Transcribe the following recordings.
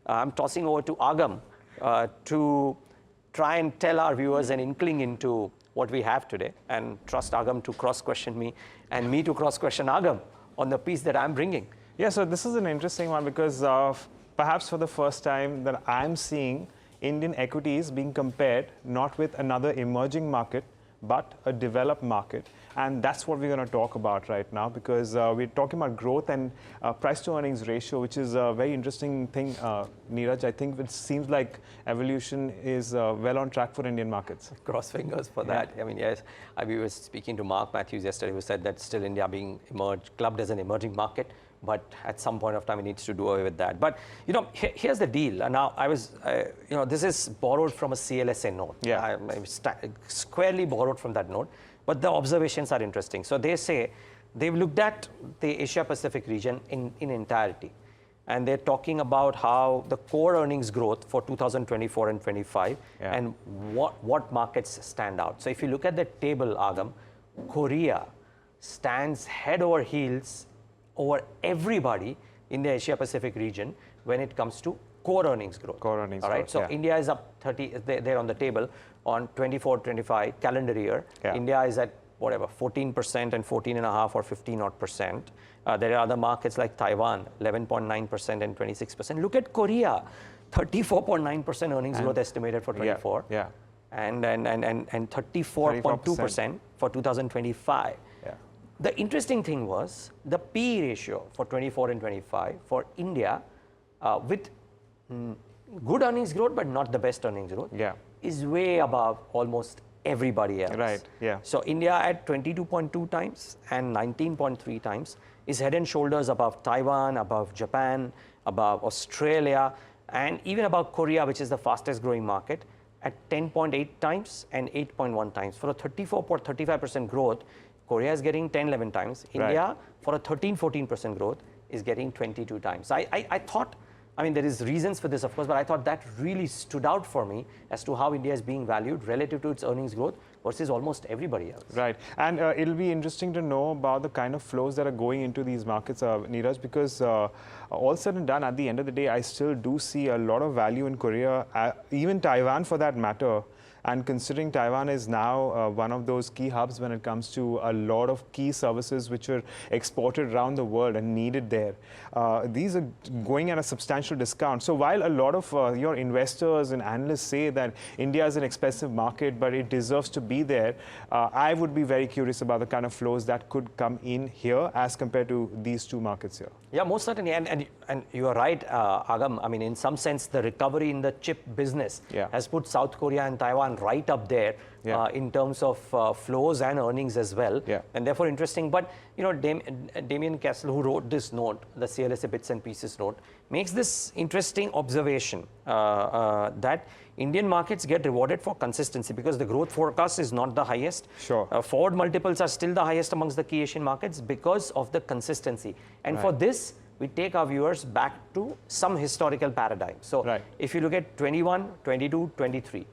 I'm tossing over to Agam to try and tell our viewers an inkling into what we have today, and trust Agam to cross-question me and me to cross-question Agam on the piece that I'm bringing. Yeah, so this is an interesting one because perhaps for the first time that I'm seeing Indian equities being compared not with another emerging market, but a developed market. And that's what we're going to talk about right now, because we're talking about growth and price to earnings ratio, which is a very interesting thing, Niraj. I think it seems like evolution is well on track for Indian markets. Cross fingers for that. I mean, yes, we were speaking to Mark Matthews yesterday, who said that still India being clubbed as an emerging market, but at some point of time, it needs to do away with that. But, you know, here's the deal. And now, you know, this is borrowed from a CLSA note. Yeah. Squarely borrowed from that note. But the observations are interesting. So they say they've looked at the Asia-Pacific region in entirety. And they're talking about how the core earnings growth for 2024 and 25 and what markets stand out. So if you look at the table, Agam, Korea stands head over heels over everybody in the Asia-Pacific region when it comes to core earnings growth. Core earnings All right, growth, so India is up 30, they're on the table on 24-25 calendar year. India is at whatever, 14% and 14.5 or 15 odd percent. There are other markets like Taiwan, 11.9% and 26%. Look at Korea, 34.9% earnings growth estimated for 24. And 34.2% for 2025. The interesting thing was the P ratio for 24 and 25 for India with good earnings growth, but not the best earnings growth, is way above almost everybody else. So India at 22.2 times and 19.3 times is head and shoulders above Taiwan, above Japan, above Australia, and even above Korea, which is the fastest growing market, at 10.8 times and 8.1 times. For a 34.35% growth, Korea is getting 10, 11 times. India, for a 13, 14% growth, is getting 22 times. I thought, I mean, there is reasons for this, of course, but I thought that really stood out for me as to how India is being valued relative to its earnings growth versus almost everybody else. Right. And it'll be interesting to know about the kind of flows that are going into these markets, Niraj, because all said and done, at the end of the day, I still do see a lot of value in Korea, even Taiwan for that matter. And considering Taiwan is now one of those key hubs when it comes to a lot of key services which are exported around the world and needed there, these are going at a substantial discount. So while a lot of your investors and analysts say that India is an expensive market, but it deserves to be there, I would be very curious about the kind of flows that could come in here as compared to these two markets here. Yeah, most certainly. And you are right, Agam. I mean, in some sense, the recovery in the chip business has put South Korea and Taiwan right up there in terms of flows and earnings as well. And therefore interesting. But, you know, Damien Castle, who wrote this note, the CLSA Bits and Pieces note, makes this interesting observation that Indian markets get rewarded for consistency because the growth forecast is not the highest. Forward multiples are still the highest amongst the key Asian markets because of the consistency. And for this, we take our viewers back to some historical paradigm. So if you look at 21, 22, 23,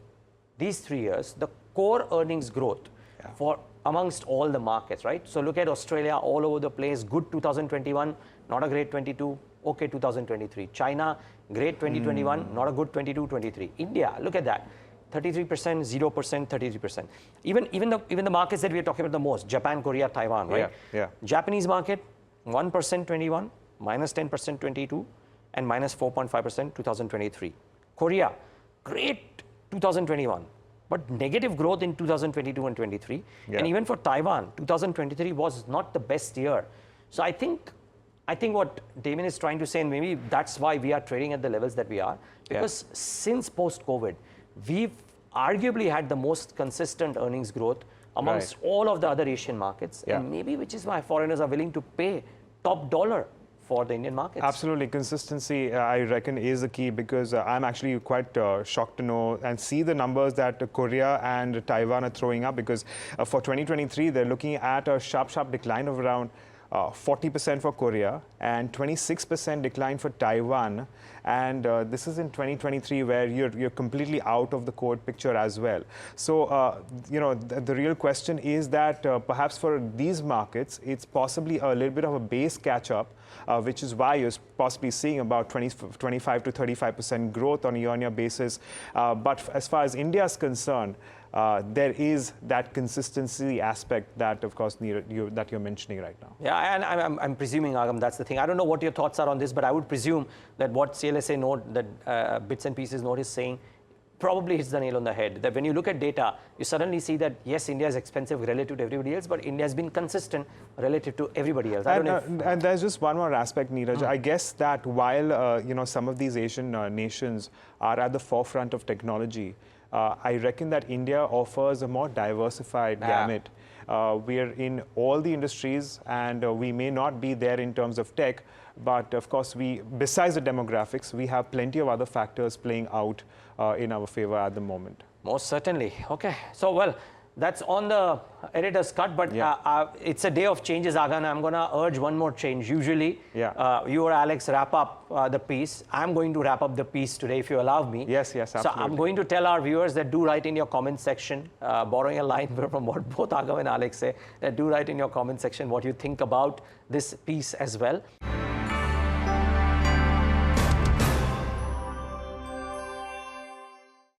these 3 years, the core earnings growth for amongst all the markets, right? So look at Australia all over the place, good 2021, not a great 22, okay 2023. China, great 2021, not a good 22, 23. India, look at that, 33%, 0%, 33%. Even the markets that we are talking about the most, Japan, Korea, Taiwan, right? Japanese market, 1% 21, minus 10% 22, and minus 4.5% 2023. Korea, great 2021, but negative growth in 2022 and 23. And even for Taiwan, 2023 was not the best year. So I think what Damien is trying to say, and maybe that's why we are trading at the levels that we are, because since post-COVID, we've arguably had the most consistent earnings growth amongst all of the other Asian markets, and maybe which is why foreigners are willing to pay top dollar for the Indian markets. Absolutely. Consistency, I reckon, is the key, because I'm actually quite shocked to know and see the numbers that Korea and Taiwan are throwing up, because for 2023, they're looking at a sharp decline of around 40% for Korea, and 26% decline for Taiwan. And this is in 2023, where you're completely out of the quote picture as well. So, you know, the real question is that perhaps for these markets, it's possibly a little bit of a base catch-up, which is why you're possibly seeing about 25 to 35% growth on a year-on-year basis. But as far as India is concerned, there is that consistency aspect that, of course, that you're mentioning right now. Yeah, and I'm presuming, Agam, that's the thing. I don't know what your thoughts are on this, but I would presume that what CLSA note, that Bits and Pieces note is saying, probably hits the nail on the head. That when you look at data, you suddenly see that, yes, India is expensive relative to everybody else, but India has been consistent relative to everybody else. And there's just one more aspect, Niraj. I guess that while, you know, some of these Asian nations are at the forefront of technology, I reckon that India offers a more diversified gamut. We are in all the industries, and we may not be there in terms of tech, but of course, besides the demographics, we have plenty of other factors playing out in our favor at the moment. Most certainly. Okay. So, well, that's on the editor's cut, but it's a day of changes, Agam. I'm going to urge one more change. Usually, you or Alex wrap up the piece. I'm going to wrap up the piece today, if you allow me. Yes, absolutely. So I'm going to tell our viewers that do write in your comment section, borrowing a line from what both Agam and Alex say, that do write in your comment section what you think about this piece as well.